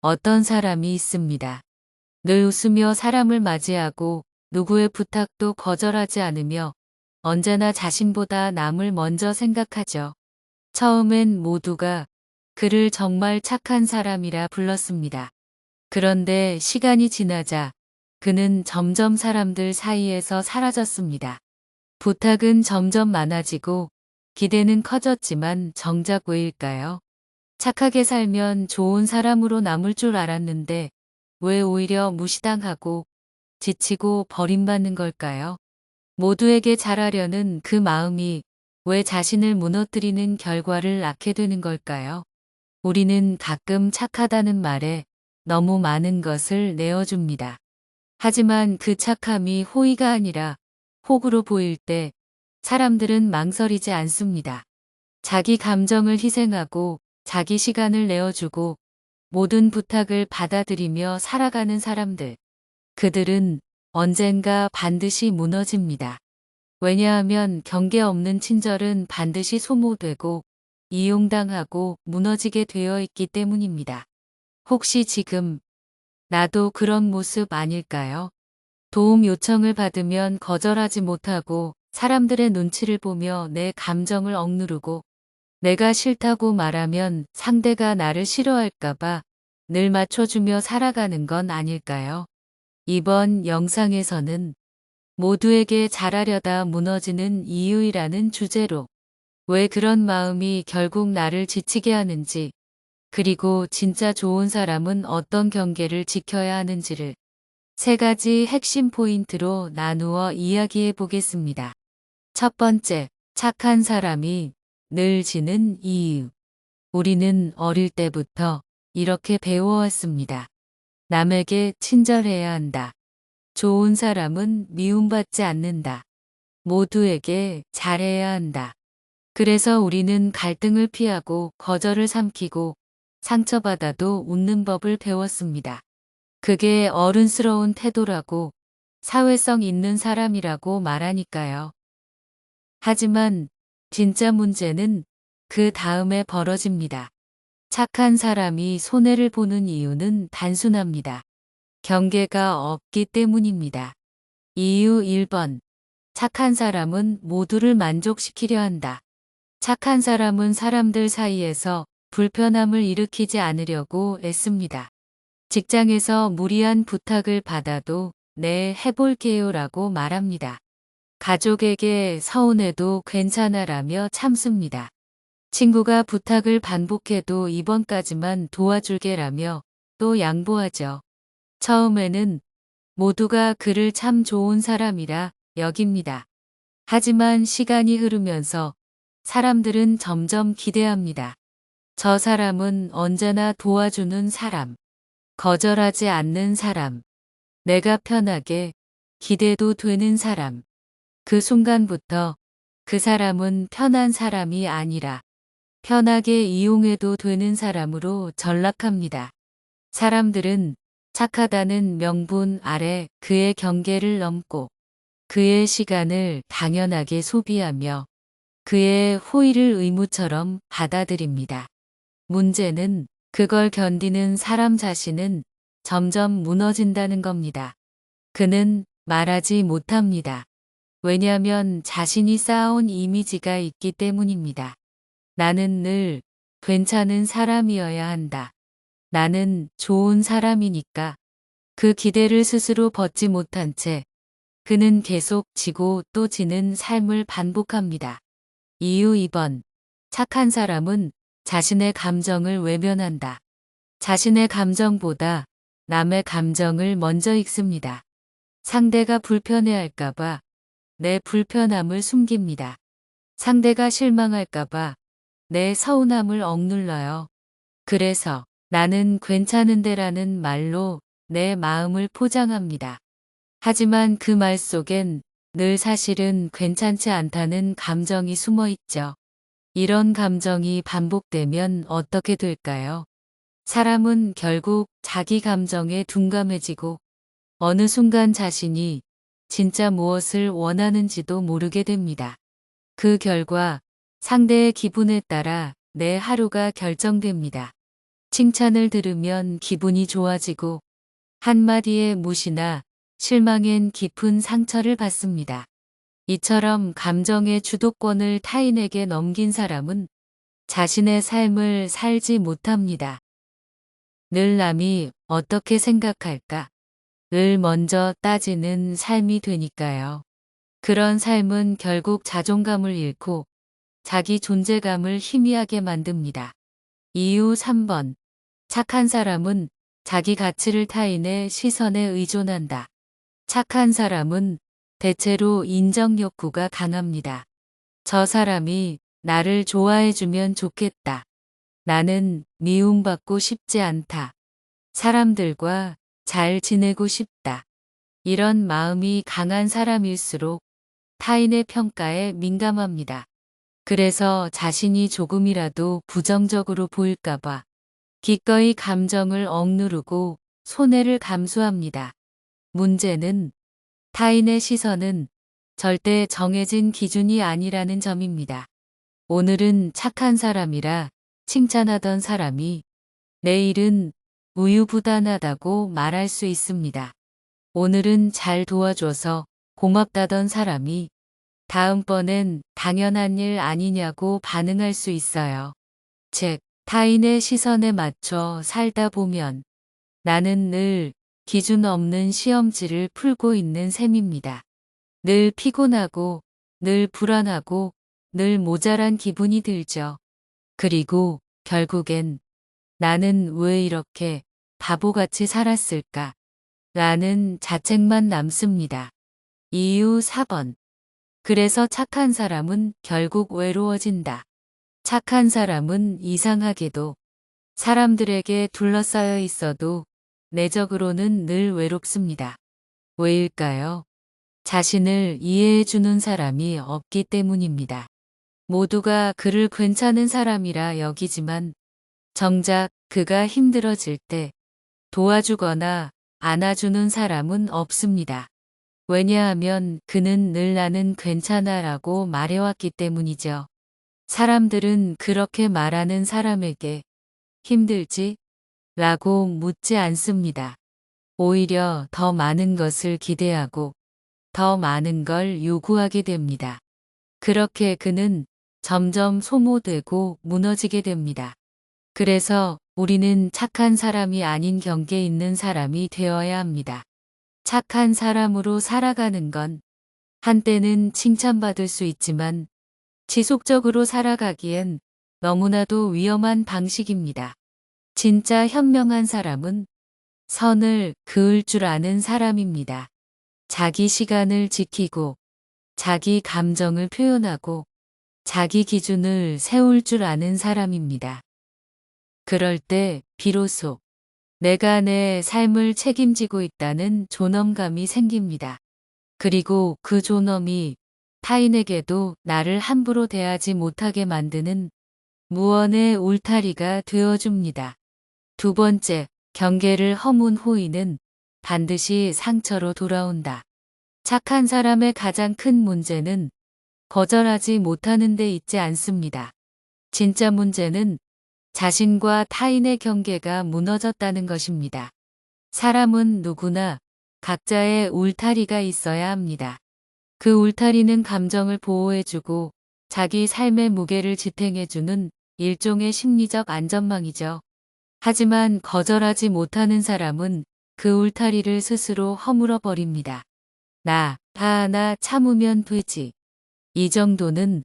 어떤 사람이 있습니다. 늘 웃으며 사람을 맞이하고 누구의 부탁도 거절하지 않으며 언제나 자신보다 남을 먼저 생각하죠. 처음엔 모두가 그를 정말 착한 사람이라 불렀습니다. 그런데 시간이 지나자 그는 점점 사람들 사이에서 사라졌습니다. 부탁은 점점 많아지고 기대는 커졌지만 정작 왜일까요? 착하게 살면 좋은 사람으로 남을 줄 알았는데 왜 오히려 무시당하고 지치고 버림받는 걸까요? 모두에게 잘하려는 그 마음이 왜 자신을 무너뜨리는 결과를 낳게 되는 걸까요? 우리는 가끔 착하다는 말에 너무 많은 것을 내어줍니다. 하지만 그 착함이 호의가 아니라 혹으로 보일 때 사람들은 망설이지 않습니다. 자기 감정을 희생하고 자기 시간을 내어주고 모든 부탁을 받아들이며 살아가는 사람들. 그들은 언젠가 반드시 무너집니다. 왜냐하면 경계 없는 친절은 반드시 소모되고 이용당하고 무너지게 되어 있기 때문입니다. 혹시 지금 나도 그런 모습 아닐까요? 도움 요청을 받으면 거절하지 못하고 사람들의 눈치를 보며 내 감정을 억누르고 내가 싫다고 말하면 상대가 나를 싫어할까봐 늘 맞춰주며 살아가는 건 아닐까요? 이번 영상에서는 모두에게 잘하려다 무너지는 이유이라는 주제로 왜 그런 마음이 결국 나를 지치게 하는지, 그리고 진짜 좋은 사람은 어떤 경계를 지켜야 하는지를 세 가지 핵심 포인트로 나누어 이야기해 보겠습니다. 첫 번째, 착한 사람이 늘 지는 이유. 우리는 어릴 때부터 이렇게 배워왔습니다. 남에게 친절해야 한다. 좋은 사람은 미움받지 않는다. 모두에게 잘해야 한다. 그래서 우리는 갈등을 피하고 거절을 삼키고 상처받아도 웃는 법을 배웠습니다. 그게 어른스러운 태도라고 사회성 있는 사람이라고 말하니까요. 하지만 진짜 문제는 그 다음에 벌어집니다. 착한 사람이 손해를 보는 이유는 단순합니다. 경계가 없기 때문입니다. 이유 1번. 착한 사람은 모두를 만족시키려 한다. 착한 사람은 사람들 사이에서 불편함을 일으키지 않으려고 애씁니다. 직장에서 무리한 부탁을 받아도 네, 해볼게요라고 말합니다. 가족에게 서운해도 괜찮아라며 참습니다. 친구가 부탁을 반복해도 이번까지만 도와줄게라며 또 양보하죠. 처음에는 모두가 그를 참 좋은 사람이라 여깁니다. 하지만 시간이 흐르면서 사람들은 점점 기대합니다. 저 사람은 언제나 도와주는 사람, 거절하지 않는 사람, 내가 편하게 기대도 되는 사람. 그 순간부터 그 사람은 편한 사람이 아니라 편하게 이용해도 되는 사람으로 전락합니다. 사람들은 착하다는 명분 아래 그의 경계를 넘고 그의 시간을 당연하게 소비하며 그의 호의를 의무처럼 받아들입니다. 문제는 그걸 견디는 사람 자신은 점점 무너진다는 겁니다. 그는 말하지 못합니다. 왜냐하면 자신이 쌓아온 이미지가 있기 때문입니다. 나는 늘 괜찮은 사람이어야 한다. 나는 좋은 사람이니까. 그 기대를 스스로 벗지 못한 채 그는 계속 지고 또 지는 삶을 반복합니다. 이유 2번. 착한 사람은 자신의 감정을 외면한다. 자신의 감정보다 남의 감정을 먼저 읽습니다. 상대가 불편해할까봐 내 불편함을 숨깁니다. 상대가 실망할까봐 내 서운함을 억눌러요. 그래서 나는 괜찮은데라는 말로 내 마음을 포장합니다. 하지만 그 말 속엔 늘 사실은 괜찮지 않다는 감정이 숨어 있죠. 이런 감정이 반복되면 어떻게 될까요? 사람은 결국 자기 감정에 둔감해지고 어느 순간 자신이 진짜 무엇을 원하는지도 모르게 됩니다. 그 결과 상대의 기분에 따라 내 하루가 결정됩니다. 칭찬을 들으면 기분이 좋아지고 한마디의 무시나 실망엔 깊은 상처를 받습니다. 이처럼 감정의 주도권을 타인에게 넘긴 사람은 자신의 삶을 살지 못합니다. 늘 남이 어떻게 생각할까? 를 먼저 따지는 삶이 되니까요. 그런 삶은 결국 자존감을 잃고 자기 존재감을 희미하게 만듭니다. 이유 3번. 착한 사람은 자기 가치를 타인의 시선에 의존한다. 착한 사람은 대체로 인정 욕구가 강합니다. 저 사람이 나를 좋아해주면 좋겠다. 나는 미움받고 싶지 않다. 사람들과 잘 지내고 싶다. 이런 마음이 강한 사람일수록 타인의 평가에 민감합니다. 그래서 자신이 조금이라도 부정적으로 보일까봐 기꺼이 감정을 억누르고 손해를 감수합니다. 문제는 타인의 시선은 절대 정해진 기준이 아니라는 점입니다. 오늘은 착한 사람이라 칭찬하던 사람이 내일은 우유부단하다고 말할 수 있습니다. 오늘은 잘 도와줘서 고맙다던 사람이 다음번엔 당연한 일 아니냐고 반응할 수 있어요. 즉, 타인의 시선에 맞춰 살다 보면 나는 늘 기준 없는 시험지를 풀고 있는 셈입니다. 늘 피곤하고, 늘 불안하고, 늘 모자란 기분이 들죠. 그리고 결국엔 나는 왜 이렇게 바보같이 살았을까? 라는 자책만 남습니다. 이유 4번. 그래서 착한 사람은 결국 외로워진다. 착한 사람은 이상하게도 사람들에게 둘러싸여 있어도 내적으로는 늘 외롭습니다. 왜일까요? 자신을 이해해주는 사람이 없기 때문입니다. 모두가 그를 괜찮은 사람이라 여기지만 정작 그가 힘들어질 때 도와주거나 안아주는 사람은 없습니다. 왜냐하면 그는 늘 나는 괜찮아 라고 말해왔기 때문이죠. 사람들은 그렇게 말하는 사람에게 힘들지? 라고 묻지 않습니다. 오히려 더 많은 것을 기대하고 더 많은 걸 요구하게 됩니다. 그렇게 그는 점점 소모되고 무너지게 됩니다. 그래서 우리는 착한 사람이 아닌 경계에 있는 사람이 되어야 합니다. 착한 사람으로 살아가는 건 한때는 칭찬받을 수 있지만 지속적으로 살아가기엔 너무나도 위험한 방식입니다. 진짜 현명한 사람은 선을 그을 줄 아는 사람입니다. 자기 시간을 지키고 자기 감정을 표현하고 자기 기준을 세울 줄 아는 사람입니다. 그럴 때 비로소 내가 내 삶을 책임지고 있다는 존엄감이 생깁니다. 그리고 그 존엄이 타인에게도 나를 함부로 대하지 못하게 만드는 무언의 울타리가 되어줍니다. 두 번째, 경계를 허문 호의는 반드시 상처로 돌아온다. 착한 사람의 가장 큰 문제는 거절하지 못하는 데 있지 않습니다. 진짜 문제는 자신과 타인의 경계가 무너졌다는 것입니다. 사람은 누구나 각자의 울타리가 있어야 합니다. 그 울타리는 감정을 보호해주고 자기 삶의 무게를 지탱해주는 일종의 심리적 안전망이죠. 하지만 거절하지 못하는 사람은 그 울타리를 스스로 허물어 버립니다. 나 하나 참으면 되지. 이 정도는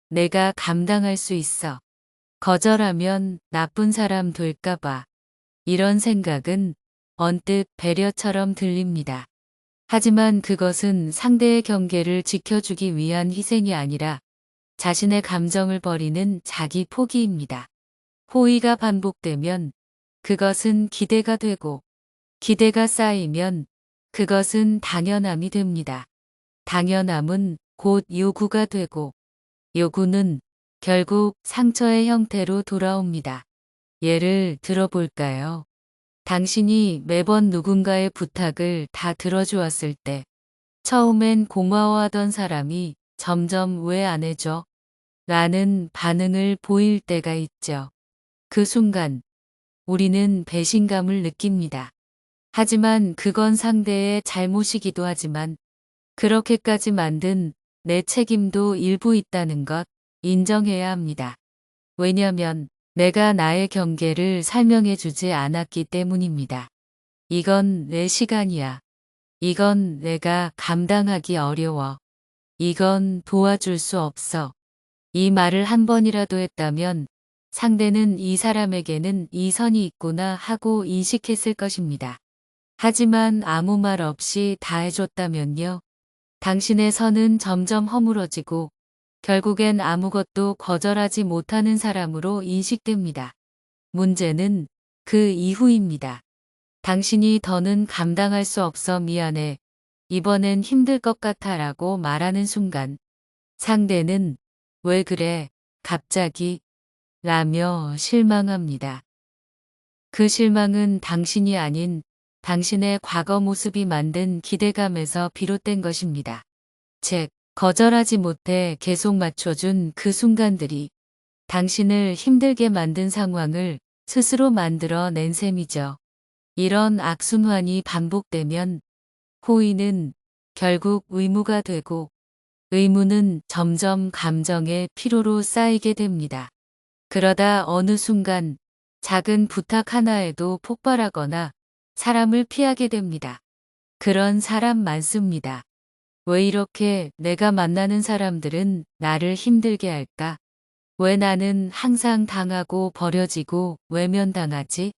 내가 감당할 수 있어. 거절하면 나쁜 사람 될까봐. 이런 생각은 언뜻 배려처럼 들립니다. 하지만 그것은 상대의 경계를 지켜주기 위한 희생이 아니라 자신의 감정을 버리는 자기 포기입니다. 호의가 반복되면 그것은 기대가 되고 기대가 쌓이면 그것은 당연함이 됩니다. 당연함은 곧 요구가 되고 요구는 결국 상처의 형태로 돌아옵니다. 예를 들어볼까요? 당신이 매번 누군가의 부탁을 다 들어주었을 때 처음엔 고마워하던 사람이 점점 왜 안 해줘? 라는 반응을 보일 때가 있죠. 그 순간 우리는 배신감을 느낍니다. 하지만 그건 상대의 잘못이기도 하지만 그렇게까지 만든 내 책임도 일부 있다는 것 인정해야 합니다. 왜냐면 내가 나의 경계를 설명해 주지 않았기 때문입니다. 이건 내 시간이야. 이건 내가 감당하기 어려워. 이건 도와줄 수 없어. 이 말을 한 번이라도 했다면 상대는 이 사람에게는 이 선이 있구나 하고 인식했을 것입니다. 하지만 아무 말 없이 다 해줬다면요. 당신의 선은 점점 허물어지고 결국엔 아무것도 거절하지 못하는 사람으로 인식됩니다. 문제는 그 이후입니다. 당신이 더는 감당할 수 없어 미안해. 이번엔 힘들 것 같아 라고 말하는 순간 상대는 왜 그래? 갑자기? 라며 실망합니다. 그 실망은 당신이 아닌 당신의 과거 모습이 만든 기대감에서 비롯된 것입니다. 즉, 거절하지 못해 계속 맞춰준 그 순간들이 당신을 힘들게 만든 상황을 스스로 만들어 낸 셈이죠. 이런 악순환이 반복되면 호의는 결국 의무가 되고 의무는 점점 감정의 피로로 쌓이게 됩니다. 그러다 어느 순간 작은 부탁 하나에도 폭발하거나 사람을 피하게 됩니다. 그런 사람 많습니다. 왜 이렇게 내가 만나는 사람들은 나를 힘들게 할까? 왜 나는 항상 당하고 버려지고 외면당하지?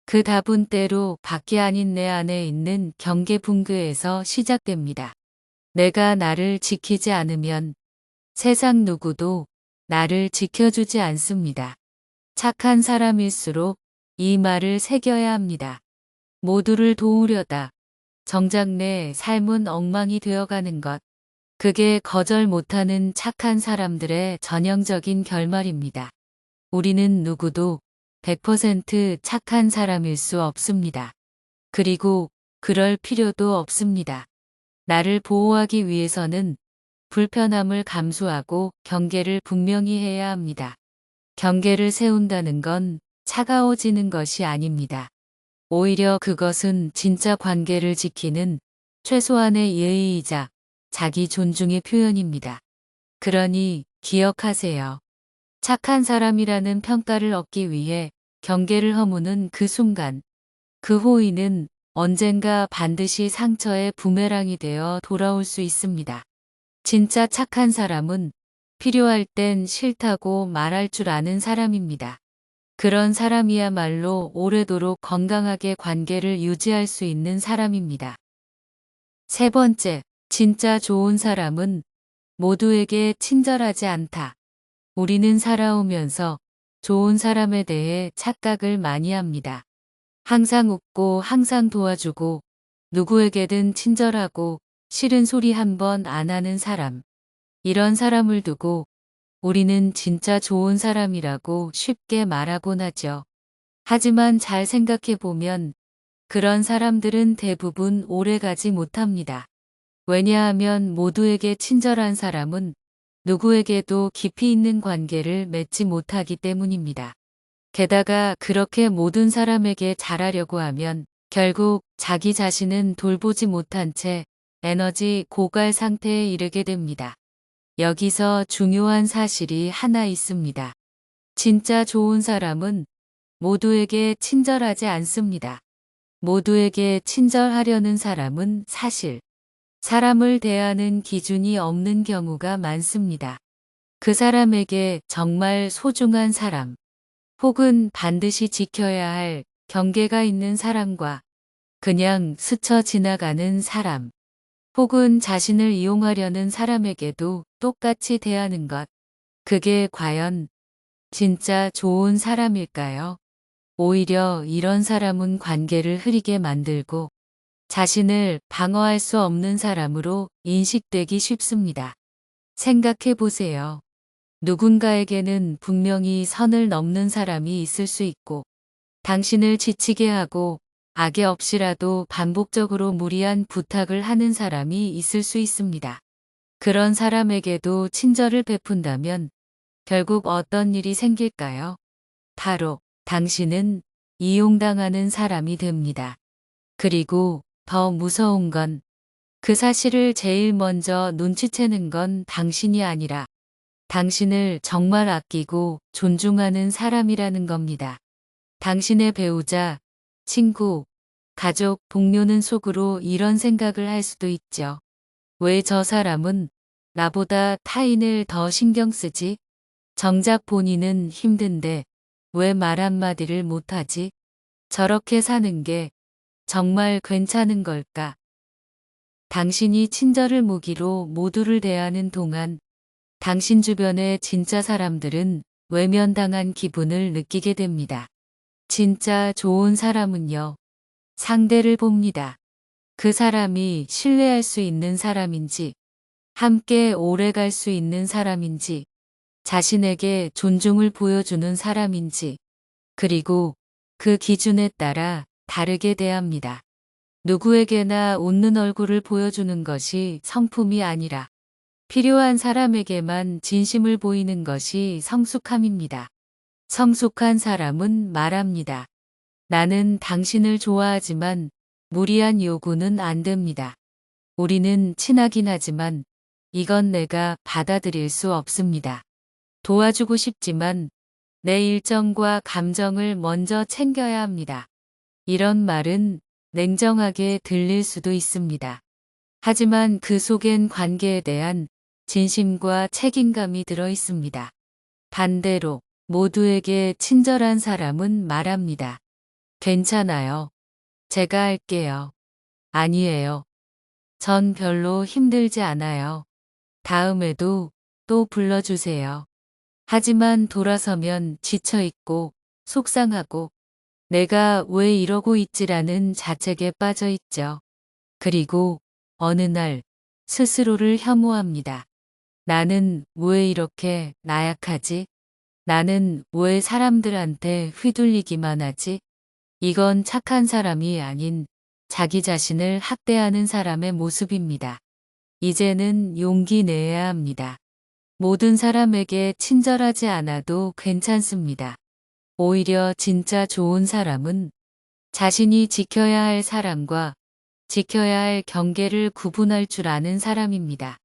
그 답은 때로 밖이 아닌 내 안에 있는 경계분교에서 시작됩니다. 내가 나를 지키지 않으면 세상 누구도 나를 지켜주지 않습니다. 착한 사람일수록 이 말을 새겨야 합니다. 모두를 도우려다 정작 내 삶은 엉망이 되어가는 것. 그게 거절 못하는 착한 사람들의 전형적인 결말입니다. 우리는 누구도 100% 착한 사람일 수 없습니다. 그리고 그럴 필요도 없습니다. 나를 보호하기 위해서는 불편함을 감수하고 경계를 분명히 해야 합니다. 경계를 세운다는 건 차가워지는 것이 아닙니다. 오히려 그것은 진짜 관계를 지키는 최소한의 예의이자 자기 존중의 표현입니다. 그러니 기억하세요. 착한 사람이라는 평가를 얻기 위해 경계를 허무는 그 순간, 그 호의는 언젠가 반드시 상처의 부메랑이 되어 돌아올 수 있습니다. 진짜 착한 사람은 필요할 땐 싫다고 말할 줄 아는 사람입니다. 그런 사람이야말로 오래도록 건강하게 관계를 유지할 수 있는 사람입니다. 세 번째, 진짜 좋은 사람은 모두에게 친절하지 않다. 우리는 살아오면서 좋은 사람에 대해 착각을 많이 합니다. 항상 웃고 항상 도와주고 누구에게든 친절하고 싫은 소리 한 번 안 하는 사람. 이런 사람을 두고 우리는 진짜 좋은 사람이라고 쉽게 말하곤 하죠. 하지만 잘 생각해 보면 그런 사람들은 대부분 오래가지 못합니다. 왜냐하면 모두에게 친절한 사람은 누구에게도 깊이 있는 관계를 맺지 못하기 때문입니다. 게다가 그렇게 모든 사람에게 잘하려고 하면 결국 자기 자신은 돌보지 못한 채 에너지 고갈 상태에 이르게 됩니다. 여기서 중요한 사실이 하나 있습니다. 진짜 좋은 사람은 모두에게 친절하지 않습니다. 모두에게 친절하려는 사람은 사실 사람을 대하는 기준이 없는 경우가 많습니다. 그 사람에게 정말 소중한 사람, 혹은 반드시 지켜야 할 경계가 있는 사람과 그냥 스쳐 지나가는 사람, 혹은 자신을 이용하려는 사람에게도 똑같이 대하는 것. 그게 과연 진짜 좋은 사람일까요? 오히려 이런 사람은 관계를 흐리게 만들고 자신을 방어할 수 없는 사람으로 인식되기 쉽습니다. 생각해 보세요. 누군가에게는 분명히 선을 넘는 사람이 있을 수 있고 당신을 지치게 하고 악의 없이라도 반복적으로 무리한 부탁을 하는 사람이 있을 수 있습니다. 그런 사람에게도 친절을 베푼다면 결국 어떤 일이 생길까요? 바로 당신은 이용당하는 사람이 됩니다. 그리고 더 무서운 건 그 사실을 제일 먼저 눈치채는 건 당신이 아니라 당신을 정말 아끼고 존중하는 사람이라는 겁니다. 당신의 배우자, 친구, 가족, 동료는 속으로 이런 생각을 할 수도 있죠. 왜 저 사람은 나보다 타인을 더 신경 쓰지? 정작 본인은 힘든데 왜 말 한마디를 못하지? 저렇게 사는 게 정말 괜찮은 걸까? 당신이 친절을 무기로 모두를 대하는 동안 당신 주변의 진짜 사람들은 외면당한 기분을 느끼게 됩니다. 진짜 좋은 사람은요, 상대를 봅니다. 그 사람이 신뢰할 수 있는 사람인지, 함께 오래 갈 수 있는 사람인지, 자신에게 존중을 보여주는 사람인지, 그리고 그 기준에 따라 다르게 대합니다. 누구에게나 웃는 얼굴을 보여주는 것이 성품이 아니라 필요한 사람에게만 진심을 보이는 것이 성숙함입니다. 성숙한 사람은 말합니다. 나는 당신을 좋아하지만 무리한 요구는 안 됩니다. 우리는 친하긴 하지만 이건 내가 받아들일 수 없습니다. 도와주고 싶지만 내 일정과 감정을 먼저 챙겨야 합니다. 이런 말은 냉정하게 들릴 수도 있습니다. 하지만 그 속엔 관계에 대한 진심과 책임감이 들어 있습니다. 반대로 모두에게 친절한 사람은 말합니다. 괜찮아요. 제가 할게요. 아니에요. 전 별로 힘들지 않아요. 다음에도 또 불러주세요. 하지만 돌아서면 지쳐있고 속상하고 내가 왜 이러고 있지라는 자책에 빠져 있죠. 그리고 어느 날 스스로를 혐오합니다. 나는 왜 이렇게 나약하지? 나는 왜 사람들한테 휘둘리기만 하지? 이건 착한 사람이 아닌 자기 자신을 학대하는 사람의 모습입니다. 이제는 용기 내야 합니다. 모든 사람에게 친절하지 않아도 괜찮습니다. 오히려 진짜 좋은 사람은 자신이 지켜야 할 사람과 지켜야 할 경계를 구분할 줄 아는 사람입니다.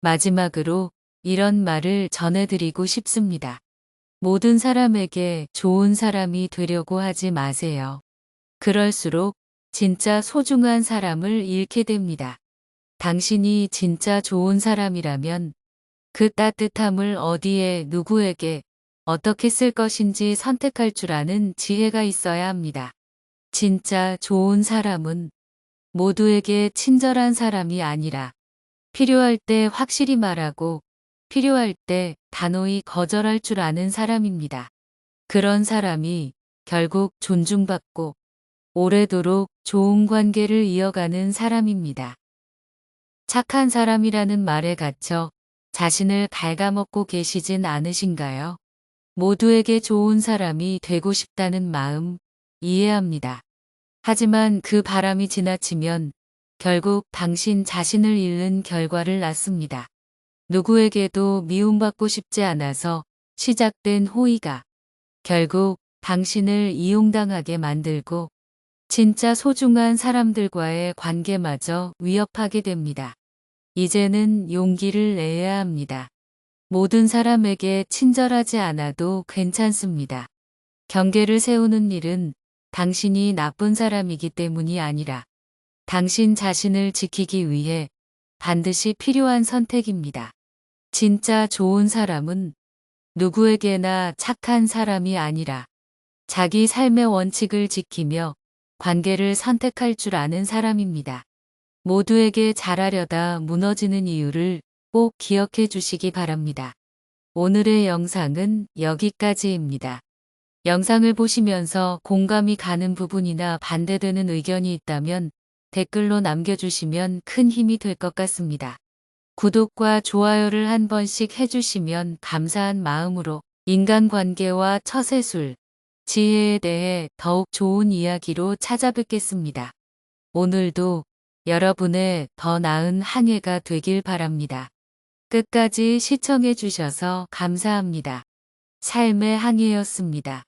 마지막으로 이런 말을 전해드리고 싶습니다. 모든 사람에게 좋은 사람이 되려고 하지 마세요. 그럴수록 진짜 소중한 사람을 잃게 됩니다. 당신이 진짜 좋은 사람이라면 그 따뜻함을 어디에 누구에게 어떻게 쓸 것인지 선택할 줄 아는 지혜가 있어야 합니다. 진짜 좋은 사람은 모두에게 친절한 사람이 아니라 필요할 때 확실히 말하고 필요할 때 단호히 거절할 줄 아는 사람입니다. 그런 사람이 결국 존중받고 오래도록 좋은 관계를 이어가는 사람입니다. 착한 사람이라는 말에 갇혀 자신을 갉아먹고 계시진 않으신가요? 모두에게 좋은 사람이 되고 싶다는 마음 이해합니다. 하지만 그 바람이 지나치면 결국 당신 자신을 잃는 결과를 낳습니다. 누구에게도 미움받고 싶지 않아서 시작된 호의가 결국 당신을 이용당하게 만들고 진짜 소중한 사람들과의 관계마저 위협하게 됩니다. 이제는 용기를 내야 합니다. 모든 사람에게 친절하지 않아도 괜찮습니다. 경계를 세우는 일은 당신이 나쁜 사람이기 때문이 아니라 당신 자신을 지키기 위해 반드시 필요한 선택입니다. 진짜 좋은 사람은 누구에게나 착한 사람이 아니라 자기 삶의 원칙을 지키며 관계를 선택할 줄 아는 사람입니다. 모두에게 잘하려다 무너지는 이유를 꼭 기억해 주시기 바랍니다. 오늘의 영상은 여기까지입니다. 영상을 보시면서 공감이 가는 부분이나 반대되는 의견이 있다면 댓글로 남겨주시면 큰 힘이 될 것 같습니다. 구독과 좋아요를 한 번씩 해주시면 감사한 마음으로 인간관계와 처세술, 지혜에 대해 더욱 좋은 이야기로 찾아뵙겠습니다. 오늘도 여러분의 더 나은 한 해가 되길 바랍니다. 끝까지 시청해 주셔서 감사합니다. 삶의 항해였습니다.